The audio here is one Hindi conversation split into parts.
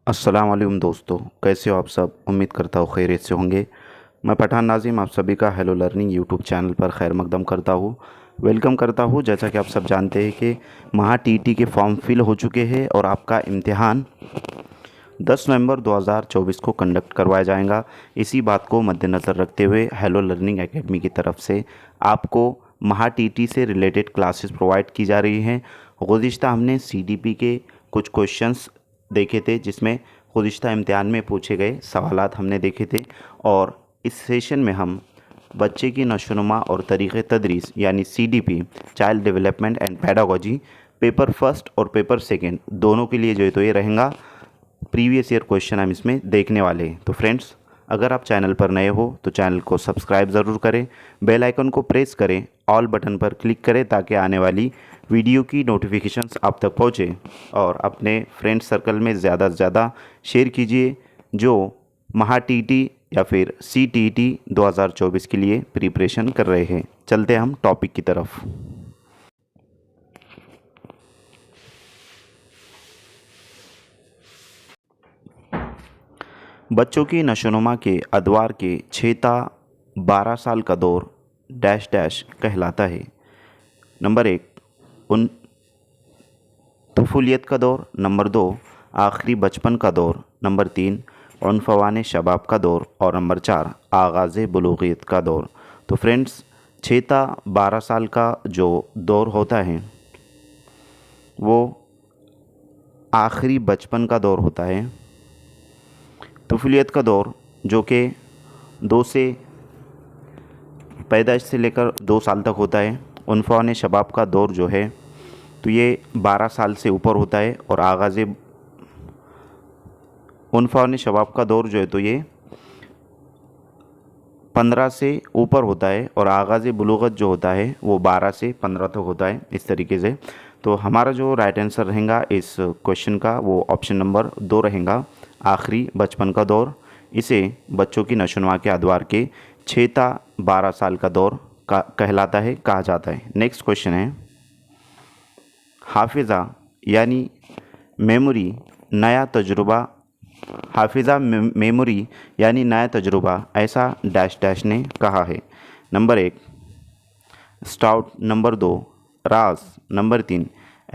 अस्सलाम वालेकुम दोस्तों, कैसे हो आप सब। उम्मीद करता हूँ खैरियत से होंगे। मैं पठान नाज़िम आप सभी का हेलो लर्निंग यूट्यूब चैनल पर खैर मकदम करता हूँ, वेलकम करता हूँ। जैसा कि आप सब जानते हैं कि महा टीटी के फॉर्म फिल हो चुके हैं और आपका इम्तिहान 10 नवंबर 2024 को कंडक्ट करवाया जाएगा। इसी बात को मद्देनज़र रखते हुए हेलो लर्निंग एकेडमी की तरफ से आपको महा टीटी से रिलेटेड क्लासेस प्रोवाइड की जा रही हैं। गुज़िश्ता हमने सीडीपी के कुछ क्वेश्चंस देखे थे, जिसमें गुज़िश्ता इम्तिहान में पूछे गए सवालात हमने देखे थे, और इस सेशन में हम बच्चे की नशोनुमा और तरीक़े तदरीस यानी CDP child development and pedagogy paper first और पेपर सेकंड दोनों के लिए जो है तो ये रहेगा प्रीवियस ईयर क्वेश्चन हम इसमें देखने वाले हैं। तो फ्रेंड्स, अगर आप चैनल पर नए हो तो चैनल को सब्सक्राइब ज़रूर करें, बेल आइकन को प्रेस करें, ऑल बटन पर क्लिक करें ताकि आने वाली वीडियो की नोटिफिकेशंस आप तक पहुँचे, और अपने फ्रेंड सर्कल में ज़्यादा से ज़्यादा शेयर कीजिए जो महा टीटी या फिर सीटीईटी 2024 के लिए प्रिपरेशन कर रहे हैं। चलते हम टॉपिक की तरफ। बच्चों की नशोनुमा के अदवार के 6 ta 12 साल का दौर डैश डैश कहलाता है। नंबर 1 उन तफूलियत का दौर, नंबर 2 आखिरी बचपन का दौर, नंबर 3 उनफवान शबाब का दौर, और नंबर 4 आगाज़ बुलूगियत का दौर। तो फ्रेंड्स, 6 ta 12 साल का जो दौर होता है वो आखिरी बचपन का दौर होता है। तफूलियत का दौर जो कि 2 से पैदाइश से लेकर 2 साल तक होता है। उनफवान शबाब का दौर जो है तो ये 12 साल से ऊपर होता है, और आगाज़ उनफवान शबाब का दौर जो है तो ये 15 से ऊपर होता है, और आगाज़ बुलूगत जो होता है वो 12 से 15 तक होता है। इस तरीके से तो हमारा जो राइट आंसर रहेगा इस क्वेश्चन का वो ऑप्शन नंबर 2 रहेगा, आखिरी बचपन का दौर। इसे बच्चों की नशोनुमा के अदवार के 6 ta 12 साल का दौर का कहलाता है, कहा जाता है। नेक्स्ट क्वेश्चन है, हाफिज़ा यानी मेमोरी नया तजुर्बा, हाफिज़ा मेमोरी यानी नया तजुर्बा ऐसा डैश डैश ने कहा है। नंबर 1 स्टाउट, नंबर 2 राज, नंबर 3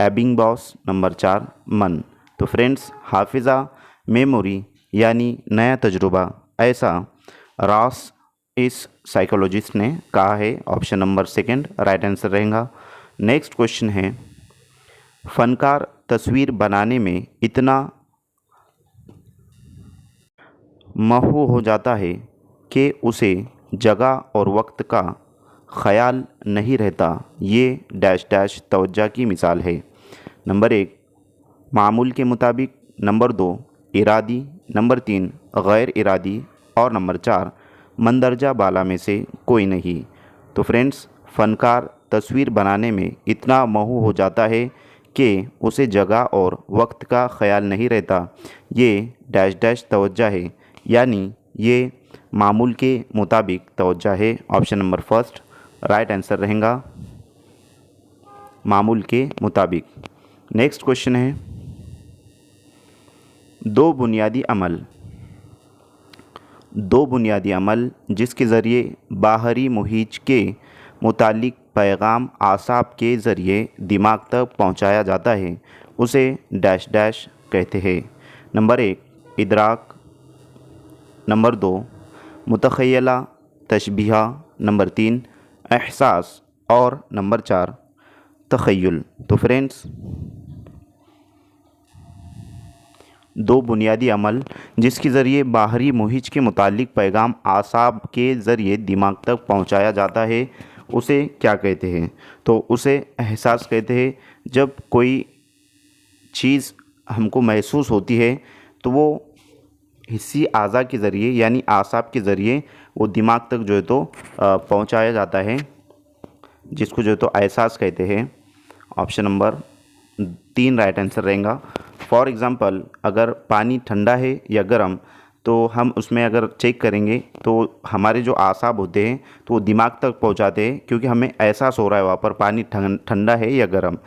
एबिंगबॉस, नंबर 4 मन। तो फ्रेंड्स, हाफिज़ा मेमोरी यानी नया तजुर्बा ऐसा रॉस इस साइकोलॉजिस्ट ने कहा है। ऑप्शन नंबर 2 राइट आंसर रहेगा। नेक्स्ट क्वेश्चन है, फ़नकार तस्वीर बनाने में इतना महू हो जाता है कि उसे जगह और वक्त का ख़याल नहीं रहता। ये डैश डैश तवज्जो की मिसाल है। नंबर 1 मामूल के मुताबिक, नंबर 2 इरादी, नंबर 3 गैर इरादी, और नंबर 4 मंदरजा बाला में से कोई नहीं। तो फ्रेंड्स, फ़नकार तस्वीर बनाने में इतना महू हो जाता है कि उसे जगह और वक्त का ख़याल नहीं रहता। ये डैश डैश तवज्जो है, यानी ये मामूल के मुताबिक तवज्जो है। ऑप्शन नंबर 1 राइट आंसर रहेगा, मामूल के मुताबिक। नेक्स्ट क्वेश्चन है, दो बुनियादी अमल जिसके ज़रिए बाहरी मुहीत के मुतालिक पैगाम आसाब के ज़रिए दिमाग तक पहुंचाया जाता है, उसे डैश डैश कहते हैं। नंबर 1 इदराक, नंबर 2 मुतख़य्यला तशबीहा, नंबर 3 एहसास, और नंबर 4 तख़य्युल। तो फ्रेंड्स, दो बुनियादी अमल जिसके ज़रिए बाहरी मुहित के मुतालिक पैगाम आसाब के ज़रिए दिमाग तक पहुंचाया जाता है, उसे क्या कहते हैं। तो उसे एहसास कहते हैं। जब कोई चीज़ हमको महसूस होती है तो वो हिस्सी आज़ा के ज़रिए यानी आसाब के ज़रिए वो दिमाग तक जो है तो पहुंचाया जाता है, जिसको जो है तो एहसास कहते हैं। ऑप्शन नंबर 3 राइट आंसर रहेगा। फॉर एग्ज़ाम्पल, अगर पानी ठंडा है या गर्म, तो हम उसमें अगर चेक करेंगे तो हमारे जो आसाब होते हैं तो वो दिमाग तक पहुंचाते हैं, क्योंकि हमें एहसास हो रहा है वहाँ पर पानी ठंडा है या गर्म।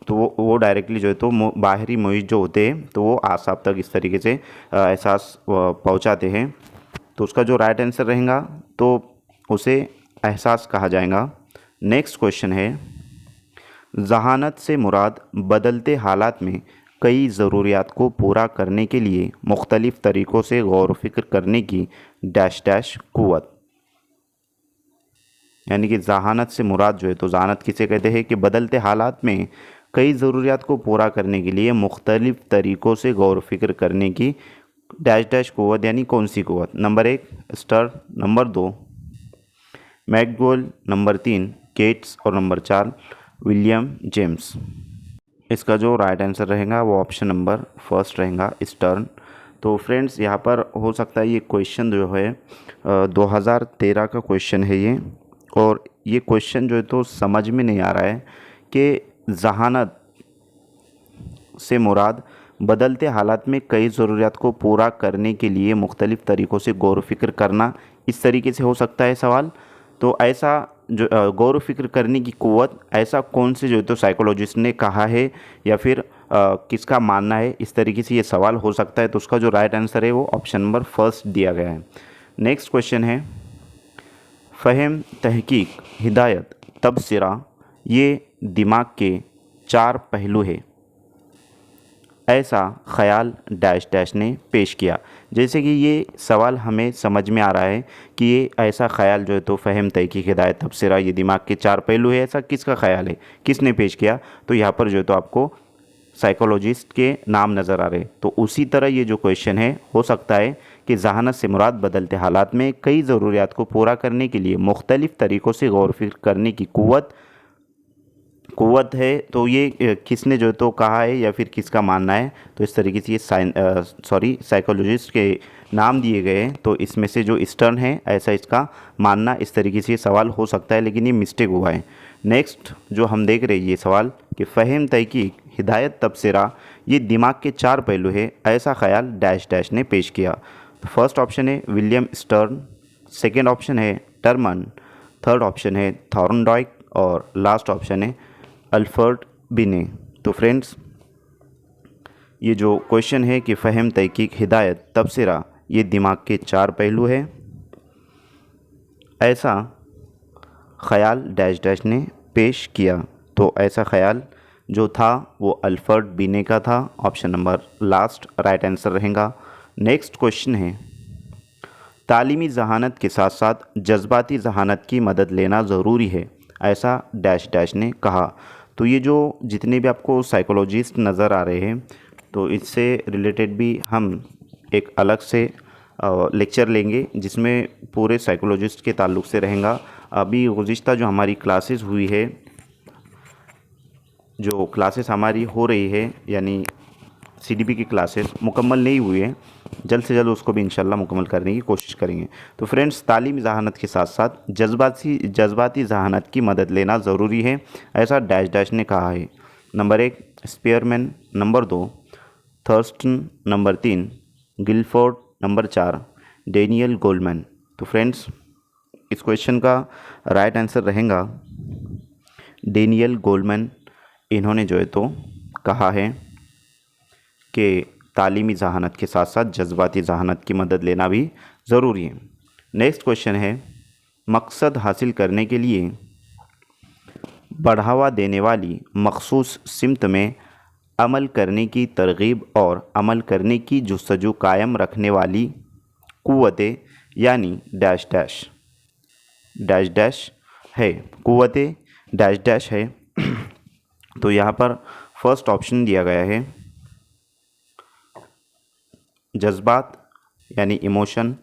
तो वो डायरेक्टली जो है तो बाहरी मोहित जो होते हैं तो वो आसाब तक इस तरीके से एहसास पहुंचाते हैं। तो उसका जो राइट आंसर रहेगा तो उसे एहसास कहा जाएगा। नेक्स्ट क्वेश्चन है, ज़हानत से मुराद बदलते हालात में कई ज़रूरियात को पूरा करने के लिए मुख्तलिफ़ तरीक़ों से गौर व फिक्र करने की डैश डैश क़ुव्वत। यानी कि ज़हानत से मुराद जो है तो ज़हानत किसे कहते हैं कि बदलते हालात में कई ज़रूरियात को पूरा करने के लिए मुख्तलिफ़ तरीक़ों से गौर व फिक्र करने की डैश डैश क़ुव्वत, यानी कौन सी क़ुव्वत। Number 1 Stern, number 2 McDougall, number 3 Gates और नंबर 4 विलियम जेम्स। इसका जो राइट आंसर रहेगा वो ऑप्शन नंबर फर्स्ट रहेगा, स्टर्न। तो फ्रेंड्स यहाँ पर हो सकता है ये क्वेश्चन जो है 2013 का क्वेश्चन है ये, और ये क्वेश्चन जो है तो समझ में नहीं आ रहा है कि ज़हानत से मुराद बदलते हालात में कई ज़रूरियात को पूरा करने के लिए मुख्तलिफ़ तरीक़ों से गौर व फिक्र करना, इस तरीके से हो सकता है सवाल। तो ऐसा जो गौर व फिक्र करने की क़ुव्वत ऐसा कौन से जो है तो साइकोलॉजिस्ट ने कहा है या फिर किसका मानना है, इस तरीके से ये सवाल हो सकता है। तो उसका जो राइट आंसर है वो ऑप्शन नंबर फर्स्ट दिया गया है। नेक्स्ट क्वेश्चन है, फ़हम, तहकीक, हिदायत, तबसरा ये दिमाग के 4 पहलू है, ऐसा ख़याल डैश डैश ने पेश किया। जैसे कि ये सवाल हमें समझ में आ रहा है कि ये ऐसा ख़याल जो है तो फ़हम, तहकीक, हिदायत, तबसरा ये दिमाग के 4 पहलू है, ऐसा किसका ख़याल है, किसने पेश किया। तो यहाँ पर जो है तो आपको साइकोलॉजिस्ट के नाम नज़र आ रहे। तो उसी तरह ये जो क्वेश्चन है हो सकता है कि ज़हानत से मुराद बदलते हालात में कई ज़रूरियात को पूरा करने के लिए मुख्तलिफ़ तरीक़ों से गौर फ़िक्र करने की क़ुव्वत है। तो ये किसने जो तो कहा है या फिर किसका मानना है। तो इस तरीके से ये साइकोलॉजिस्ट के नाम दिए गए हैं। तो इसमें से जो स्टर्न है ऐसा इसका मानना, इस तरीके से ये सवाल हो सकता है, लेकिन ये मिस्टेक हुआ है। नेक्स्ट जो हम देख रहे हैं ये सवाल कि फ़हम, तहकीक, हिदायत, तबसरा ये दिमाग के 4 पहलू है, ऐसा ख़याल डैश डैश ने पेश किया। तो फर्स्ट ऑप्शन है विलियम स्टर्न, सेकेंड ऑप्शन है टर्मन, थर्ड ऑप्शन है थॉर्नडाइक और लास्ट ऑप्शन है अल्फ्रेड बिने। तो फ्रेंड्स ये जो क्वेश्चन है कि फ़हम, तहकीक, हिदायत, तबसरा ये दिमाग के 4 पहलू है, ऐसा ख़याल डैश डैश ने पेश किया। तो ऐसा ख़याल जो था वो अल्फ्रेड बिने का था, option number last right answer रहेगा। नेक्स्ट क्वेश्चन है, तालीमी ज़हानत के साथ साथ जज्बाती ज़हानत की मदद लेना ज़रूरी है, ऐसा डैश डैश ने कहा। तो ये जो जितने भी आपको साइकोलॉजिस्ट नज़र आ रहे हैं तो इससे रिलेटेड भी हम एक अलग से लेक्चर लेंगे जिसमें पूरे साइकोलॉजिस्ट के ताल्लुक़ से रहेगा। अभी गुज़िश्ता जो हमारी क्लासेस हुई है, जो क्लासेस हमारी हो रही है यानी सीडीपी की क्लासेस मुकम्मल नहीं हुई है, जल्द से जल्द उसको भी इंशाल्लाह मुकम्मल करने की कोशिश करेंगे। तो फ्रेंड्स तालीमी ज़हानत के साथ साथ जज्बाती ज़हानत की मदद लेना ज़रूरी है, ऐसा डैश डैश ने कहा है। Number 1 Spearman, number 2 Thurstone, number 3 Guilford, number 4 Daniel Goleman. तो फ्रेंड्स इस क्वेश्चन का राइट आंसर रहेगा डेनियल गोल्डमैन। इन्होंने जो है तो कहा है कि तालीमी ज़हानत के साथ साथ जज्बाती ज़हानत की मदद लेना भी ज़रूरी है। नेक्स्ट क्वेश्चन है, मकसद हासिल करने के लिए बढ़ावा देने वाली मखसूस सिमत में अमल करने की तरगीब और अमल करने की जुस्तजू कायम रखने वाली क़ुव्वतें यानी डैश डैश डैश डैश है, क़ुव्वतें डैश डैश है। तो यहाँ पर फर्स्ट ऑप्शन दिया गया है जज्बात यानी इमोशन,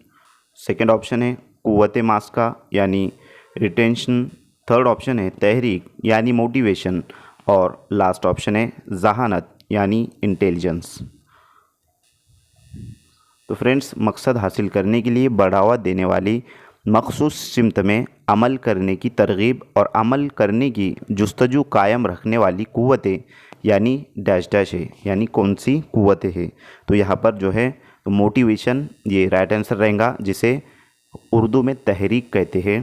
सेकंड ऑप्शन है क़ुव्वते मास्का यानी रिटेंशन, थर्ड ऑप्शन है तहरीक यानी मोटिवेशन और लास्ट ऑप्शन है ज़हानत यानी इंटेलिजेंस। तो फ्रेंड्स मकसद हासिल करने के लिए बढ़ावा देने वाली मखसूस सिमत में अमल करने की तरगीब और अमल करने की जुस्तजू कायम रखने वाली क़ुव्वतें यानी डैश डैश है, यानी कौन सी क़ुव्वतें हैं। तो यहाँ पर जो है तो मोटिवेशन ये राइट आंसर रहेगा, जिसे उर्दू में तहरीक कहते हैं।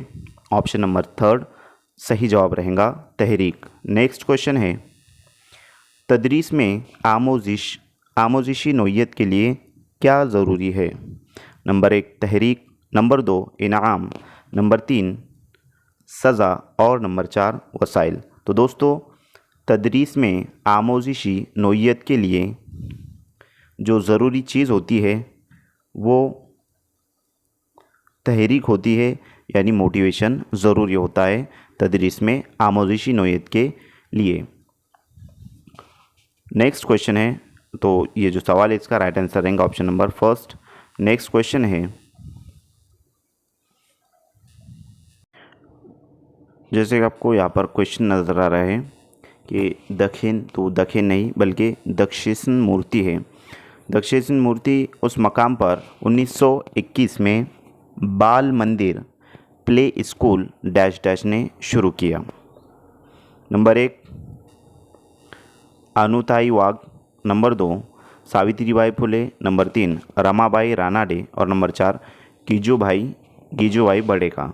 ऑप्शन नंबर थर्ड सही जवाब रहेगा तहरीक। नेक्स्ट क्वेश्चन है, तदरीस में आमोजिशी नोयत के लिए क्या ज़रूरी है? नंबर 1 तहरीक, नंबर 2 इनाम, नंबर 3 सज़ा और नंबर 4 वसाइल। तो दोस्तों, तदरीस में आमोजिशी नोयत के लिए जो ज़रूरी चीज़ होती है वो तहरीक होती है, यानी मोटिवेशन ज़रूरी होता है तदरीस में आमोजिशी नोयत के लिए। नेक्स्ट क्वेश्चन है, तो ये जो सवाल है इसका राइट आंसर रहेगा option number first. Next question है, जैसे कि आपको यहाँ पर क्वेश्चन नज़र आ रहा है कि दखिन, तो दखिन नहीं बल्कि दक्षिण मूर्ति है। दक्षिण मूर्ति उस मकाम पर 1921 में बाल मंदिर प्ले स्कूल डैश डैश ने शुरू किया। नंबर 1 अनुताई वाघ, नंबर 2 सावित्रीबाई फुले, नंबर 3 रमाबाई रानाडे और नंबर 4 गिजूभाई बड़ेका।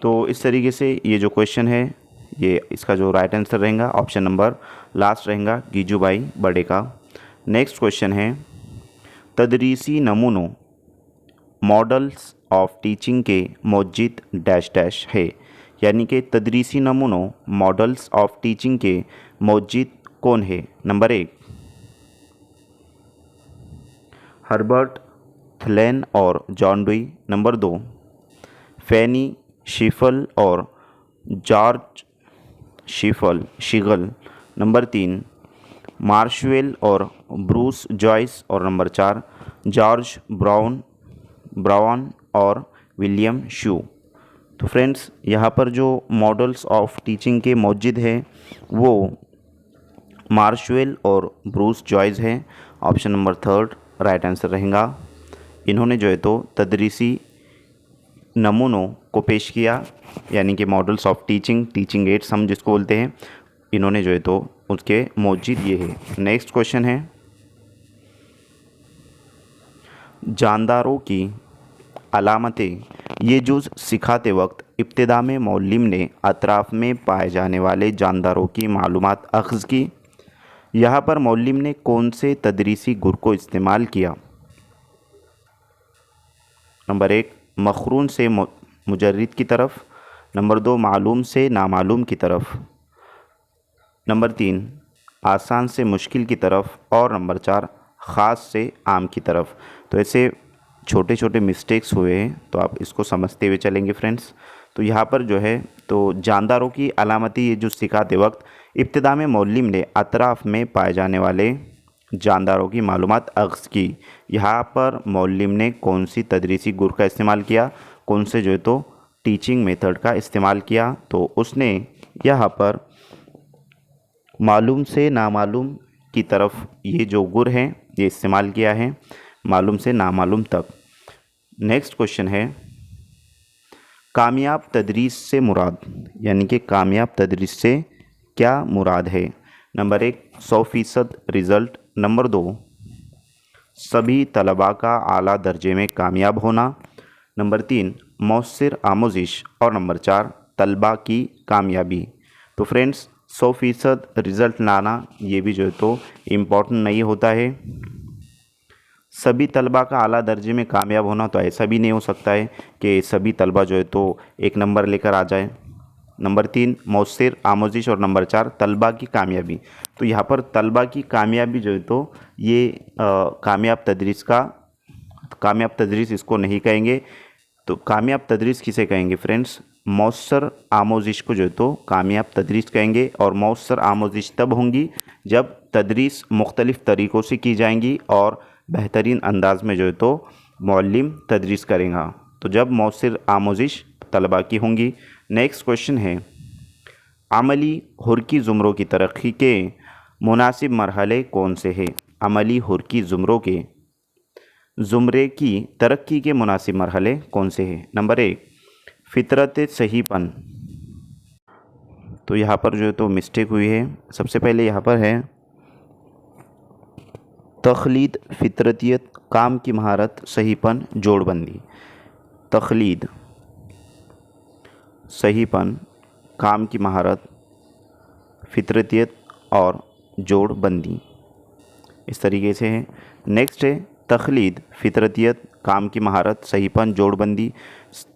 तो इस तरीके से ये जो क्वेश्चन है, ये इसका जो राइट आंसर रहेगा ऑप्शन नंबर लास्ट रहेगा गिजूभाई बड़ेका। नेक्स्ट क्वेश्चन है, तदरीसी नमूनों मॉडल्स ऑफ टीचिंग के मौजूद डैश डैश है, यानी कि तदरीसी नमूनों मॉडल्स ऑफ टीचिंग के मौजूद कौन है? नंबर 1 हर्बर्ट थ्लेन और जॉन डुई, नंबर 2 फैनी शीफल और जॉर्ज शीगल, नंबर 3 मार्शवेल और ब्रूस जॉयस और नंबर 4 जॉर्ज ब्राउन और विलियम शू। तो फ्रेंड्स, यहाँ पर जो मॉडल्स ऑफ टीचिंग के मौजूद हैं वो मार्शवेल और ब्रूस जॉयस हैं। Option number third right answer रहेगा। इन्होंने जो है तो तदरीसी नमूनों को पेश किया, यानी कि मॉडल्स ऑफ टीचिंग एड्स हम जिसको बोलते हैं, इन्होंने जो है तो उसके मौजूद ये है। नेक्स्ट क्वेश्चन है, जानदारों की अलामतें ये जुज़ सिखाते वक्त इब्तिदा में मौल्लिम ने अतराफ़ में पाए जाने वाले जानदारों की मालूमात अख़ज़ की। यहाँ पर मौल्लिम ने कौन से तदरीसी गुर को इस्तेमाल किया? नंबर 1 मखरून से मुजर्रिद की तरफ, नंबर 2 मालूम से नामालूम की तरफ, नंबर 3 आसान से मुश्किल की तरफ और नंबर 4 ख़ास से आम की तरफ। तो ऐसे छोटे छोटे मिस्टेक्स हुए हैं, तो आप इसको समझते हुए चलेंगे फ्रेंड्स। तो यहाँ पर जो है तो जानदारों की अलामती ये जो सिखाते वक्त इब्तिदा में मौल्लिम ने अतराफ़ में पाए जाने वाले जानदारों की मालूमात अख़ज़ की। यहाँ पर मौल्लिम ने कौन सी तदरीसी गुर का इस्तेमाल किया, कौन से जो है तो टीचिंग मेथड का इस्तेमाल किया? तो उसने यहाँ पर मालूम से नामालूम की तरफ ये जो गुर हैं ये इस्तेमाल किया है, मालूम से नामालूम तक। नेक्स्ट क्वेश्चन है, कामयाब तदरीस से मुराद, यानी कि कामयाब तदरीस से क्या मुराद है? नंबर 1 100% रिज़ल्ट, नंबर 2 सभी तलबा का आला दर्जे में कामयाब होना, नंबर 3 मौसर आमोजिश और नंबर 4 तलबा की कामयाबी। तो फ्रेंड्स, 100% रिज़ल्ट लाना ये भी जो है तो इम्पॉर्टेंट नहीं होता है। सभी तलबा का आला दर्जे में कामयाब होना, तो ऐसा भी नहीं हो सकता है कि सभी तलबा जो है तो एक नंबर लेकर आ जाए। नंबर 3 मौसर आमोजिश और नंबर 4 तलबा की कामयाबी। तो यहाँ पर तलबा की कामयाबी जो है तो ये कामयाब तदरीस इसको नहीं कहेंगे। तो कामयाब तदरीस किसे कहेंगे फ्रेंड्स? मौसर आमोजिश को जो है तो कामयाब तदरीस कहेंगे। और मौसर आमोजिश तब होंगी जब तदरीस मुख्तलिफ़ तरीक़ों से की जाएंगी और बेहतरीन अंदाज में जो है तो मौल्लिम तदरीस करेगा, तो जब मौसर आमोजिश तलबा की होंगी। नेक्स्ट क्वेश्चन है, अमली हुर्की ज़ुमरों की तरक्की के मुनासिब मरहले कौन से हैं? अमली हुर्की ज़ुमरे की तरक्की के मुनासिब मरहले कौन से हैं? नंबर 1 फ़ितरत सहीपन। तो यहाँ पर जो है तो मिस्टेक हुई है। सबसे पहले यहाँ पर है तख़लीद, फ़ितरतियत, काम की महारत, सहीपन, जोड़बंदी। तख़लीद, सहीपन, काम की महारत, फ़ितरतियत और जोड़बंदी, इस तरीके से है। नेक्स्ट है तखलीद, फितरतियत, काम की महारत, सहीपन, जोड़बंदी।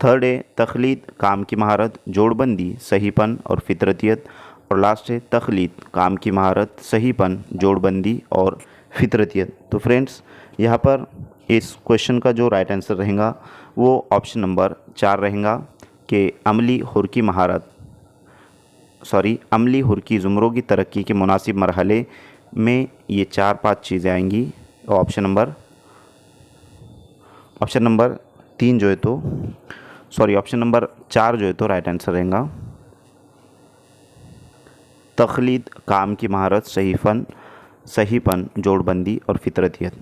थर्ड है तखलीद, काम की महारत, जोड़बंदी, सहीपन और फितरतियत। और लास्ट है तखलीद, काम की महारत, सहीपन, जोड़बंदी और फितरतियत। तो फ्रेंड्स यहाँ पर इस क्वेश्चन का जो राइट आंसर रहेगा वो ऑप्शन नंबर 4 रहेगा कि अमली हुर्की ज़ुमरों की तरक्की के मुनासिब मरहले में ये 4-5 चीज़ें आएंगी। ऑप्शन नंबर 3 जो है तो ऑप्शन नंबर 4 जो है तो राइट आंसर रहेगा। तखलीद, काम की महारत, सहीपन, जोड़बंदी और फितरतियत।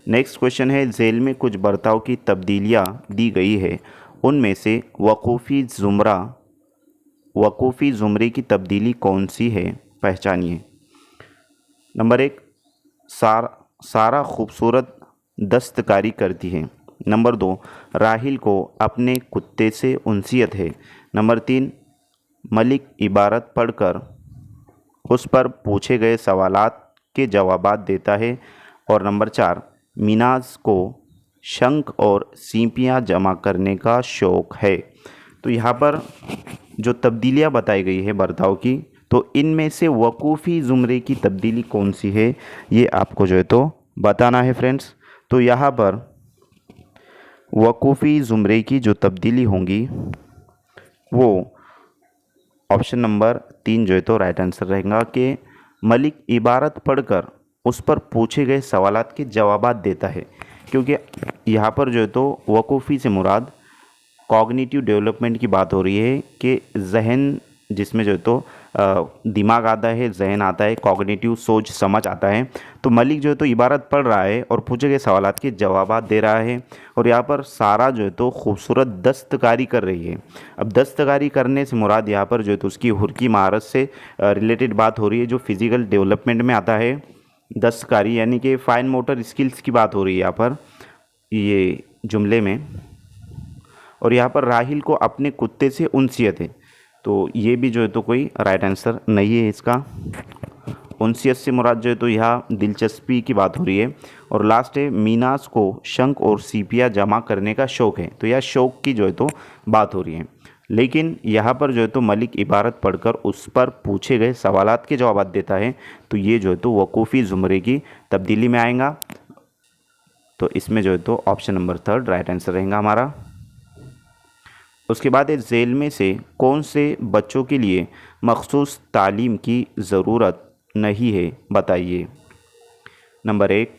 नेक्स्ट क्वेश्चन है झेल में कुछ बर्ताव की तब्दीलियाँ दी गई है, उनमें से वकूफ़ी ज़ुमरे की तब्दीली कौन सी है, पहचानिए। नंबर 1, सारा खूबसूरत दस्तकारी करती है। नंबर 2, राहिल को अपने कुत्ते से उनसियत है। नंबर 3, मलिक इबारत पढ़कर उस पर पूछे गए सवालात के जवाबात देता है। और नंबर 4, मिनाज को शंख और सीपियाँ जमा करने का शौक़ है। तो यहाँ पर जो तब्दीलियाँ बताई गई है बर्ताव की, तो इनमें से वकूफ़ी ज़ुमरे की तब्दीली कौन सी है ये आपको जो है तो बताना है फ्रेंड्स। तो यहाँ पर वकूफ़ी ज़ुमरे की जो तब्दीली होंगी वो ऑप्शन नंबर 3 जो है तो राइट आंसर रहेगा कि मलिक इबारत पढ़कर उस पर पूछे गए सवालात के जवाबात देता है, क्योंकि यहाँ पर जो है तो वकूफ़ी से मुराद कॉग्निटिव डेवलपमेंट की बात हो रही है कि जहन जिसमें जो है तो दिमाग आता है, जहन आता है, कॉग्निटिव सोच समझ आता है। तो मलिक जो है तो इबारत पढ़ रहा है और पूछे गए सवालात के जवाबात दे रहा है। और यहाँ पर सारा जो है तो खूबसूरत दस्तकारी कर रही है। अब दस्तकारी करने से मुराद यहाँ पर जो है तो उसकी हुर्की महारत से रिलेटेड बात हो रही है, जो फिज़िकल डेवलपमेंट में आता है दस्तकारी, यानी कि फ़ाइन मोटर स्किल्स की बात हो रही है यहाँ पर ये जुमले में। और यहाँ पर राहिल को अपने कुत्ते से उनसियत है, तो ये भी जो है तो कोई राइट आंसर नहीं है इसका। उनसियत से मुराद जो है तो यहाँ दिलचस्पी की बात हो रही है। और लास्ट है मीनास को शंख और सीपियाँ जमा करने का शौक़ है, तो यह शौक़ की जो है तो बात हो रही है। लेकिन यहाँ पर जो है तो मलिक इबारत पढ़कर उस पर पूछे गए सवालात के जवाब देता है, तो ये जो है तो वकूफ़ी ज़ुमरे की तब्दीली में आएगा। तो इसमें जो है तो ऑप्शन नंबर 3 राइट आंसर रहेगा हमारा। उसके बाद है झेल में से कौन से बच्चों के लिए मखसूस तालीम की ज़रूरत नहीं है, बताइए। नंबर 1,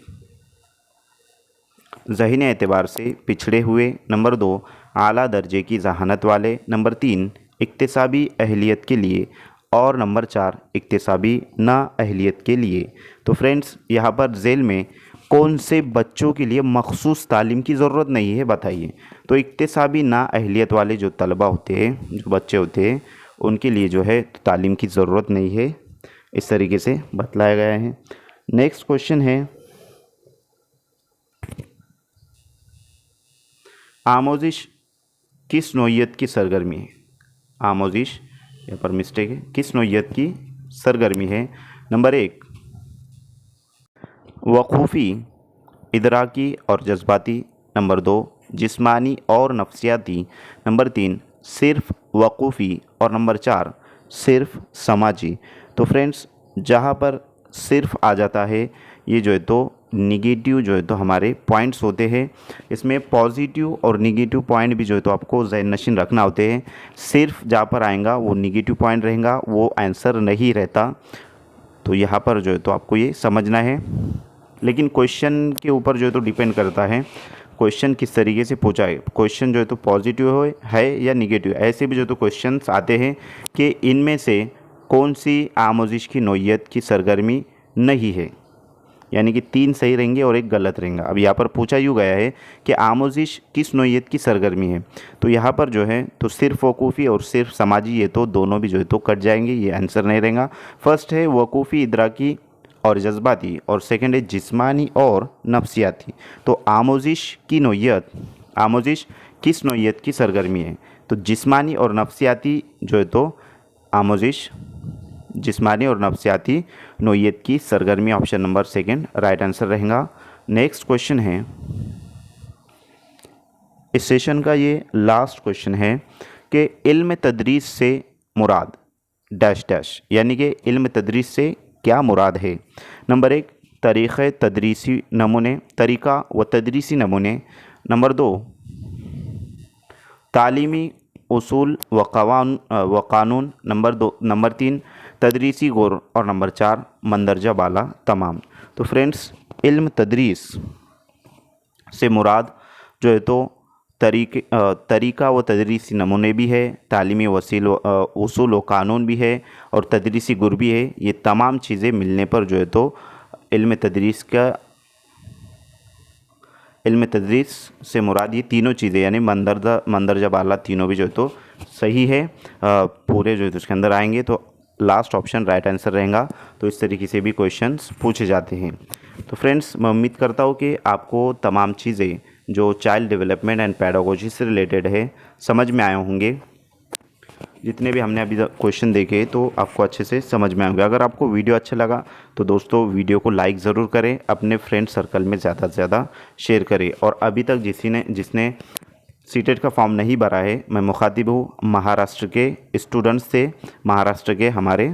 ज़हनी एतबार से पिछड़े हुए। नंबर 2, आला दर्जे की ज़हानत वाले। नंबर 3, इक्तिसाबी अहलियत के लिए। और नंबर 4, इक्तिसाबी नाअहलियत के लिए। तो फ्रेंड्स यहाँ पर झेल में कौन से बच्चों के लिए मखसूस तालीम की ज़रूरत नहीं है, बताइए। तो इक्तिसाबी नाअहलियत वाले जो तलबा होते हैं, जो बच्चे होते हैं, उनके लिए जो है तो तालीम की ज़रूरत नहीं है, इस तरीके से बतलाया गया है। नेक्स्ट क्वेश्चन है आमोजिश किस नौइयत की सरगर्मी है। आमोजिश यहाँ पर मिस्टेक है, किस नौइयत की सरगर्मी है। नंबर 1, वकूफ़ी, इदराकी और जज्बाती। नंबर 2, जिस्मानी और नफ्सियाती। नंबर 3, सिर्फ वकूफ़ी। और नंबर 4, सिर्फ समाजी। तो फ्रेंड्स जहाँ पर सिर्फ आ जाता है, ये जो है तो निगेटिव जो है तो हमारे पॉइंट्स होते हैं। इसमें पॉजिटिव और निगेटिव पॉइंट भी जो है तो आपको ज़हन नशीन रखना होते हैं। सिर्फ जहाँ पर आएगा वो निगेटिव पॉइंट रहेगा, वो आंसर नहीं रहता। तो यहाँ पर जो है तो आपको ये समझना है। लेकिन क्वेश्चन के ऊपर जो है तो डिपेंड करता है क्वेश्चन किस तरीके से पूछा है। क्वेश्चन जो है तो पॉजिटिव है या निगेटिव। ऐसे भी जो तो क्वेश्चंस आते हैं कि इनमें से कौन सी आमोजिश की नौइयत की सरगर्मी नहीं है, यानी कि 3 सही रहेंगे और 1 गलत रहेगा। अब यहाँ पर पूछा यूँ गया है कि आमोजिश किस नौइयत की सरगर्मी है, तो यहाँ पर जो है तो सिर्फ वकूफ़ी और सिर्फ समाजी, ये तो दोनों भी जो है तो कट जाएंगे, ये आंसर नहीं रहेगा। फर्स्ट है वकूफ़ी, इदराकी और जज्बाती, और सेकंड है जिस्मानी और नफ्सियाती। तो आमोजिश किस नौइयत की सरगर्मी है, तो जिस्मानी और नफ्सियाती जो है तो आमोजिश जिस्मानी और नफ्सियाती नोयत की सरगर्मी, option number second right answer रहेगा। नेक्स्ट क्वेश्चन है, इस सेशन का ये लास्ट क्वेश्चन है कि इल्म तदरीस से मुराद डैश डैश, यानी कि इल्म तदरीस से क्या मुराद है। नंबर 1 तरीक़े तदरीसी नमूने, तरीक़ा व तदरीसी नमूने। नंबर 2 तालीमी उसूल व कानून। नंबर 3 तदरीसी गौर। और नंबर 4 मंदरजा बाला तमाम। तो फ्रेंड्स, इल्म तदरीस से मुराद जो है तो तरीक़ा व तदरीसी नमूने भी है, तालीमी उसूल व कानून भी है और तदरीसी गुर भी है। ये तमाम चीज़ें मिलने पर जो है तो इल्म तदरीस से मुराद ये तीनों चीज़ें, यानी मंदरजा बाला तीनों भी जो है तो सही है, पूरे जो है तो उसके अंदर आएंगे। तो लास्ट ऑप्शन राइट आंसर रहेगा। तो इस तरीके से भी क्वेश्चंस पूछे जाते हैं। तो फ्रेंड्स, मैं उम्मीद करता हूँ कि आपको तमाम चीज़ें जो चाइल्ड डेवलपमेंट एंड पैडागोजी से रिलेटेड है समझ में आए होंगे। जितने भी हमने अभी क्वेश्चन देखे तो आपको अच्छे से समझ में आएंगे। अगर आपको वीडियो अच्छा लगा तो दोस्तों वीडियो को लाइक ज़रूर करें, अपने फ्रेंड सर्कल में ज़्यादा से ज़्यादा शेयर करें। और अभी तक जिसने सीटेट का फॉर्म नहीं भरा है, मैं मुखातिब हूँ महाराष्ट्र के स्टूडेंट्स से, महाराष्ट्र के हमारे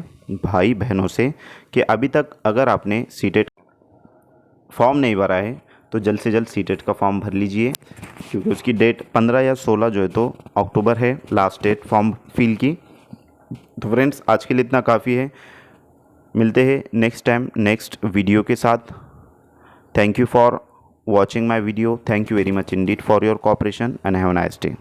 भाई बहनों से, कि अभी तक अगर आपने सीटेट फॉर्म नहीं भरा है तो जल्द से जल्द सीटेट का फॉर्म भर लीजिए, क्योंकि उसकी डेट 15 या 16 जो है तो अक्टूबर है लास्ट डेट फॉर्म फिल की। तो फ्रेंड्स, आज के लिए इतना काफ़ी है। मिलते हैं नेक्स्ट टाइम नेक्स्ट वीडियो के साथ। Thank you for watching my video. Thank you very much Indeed for your cooperation and have a nice day.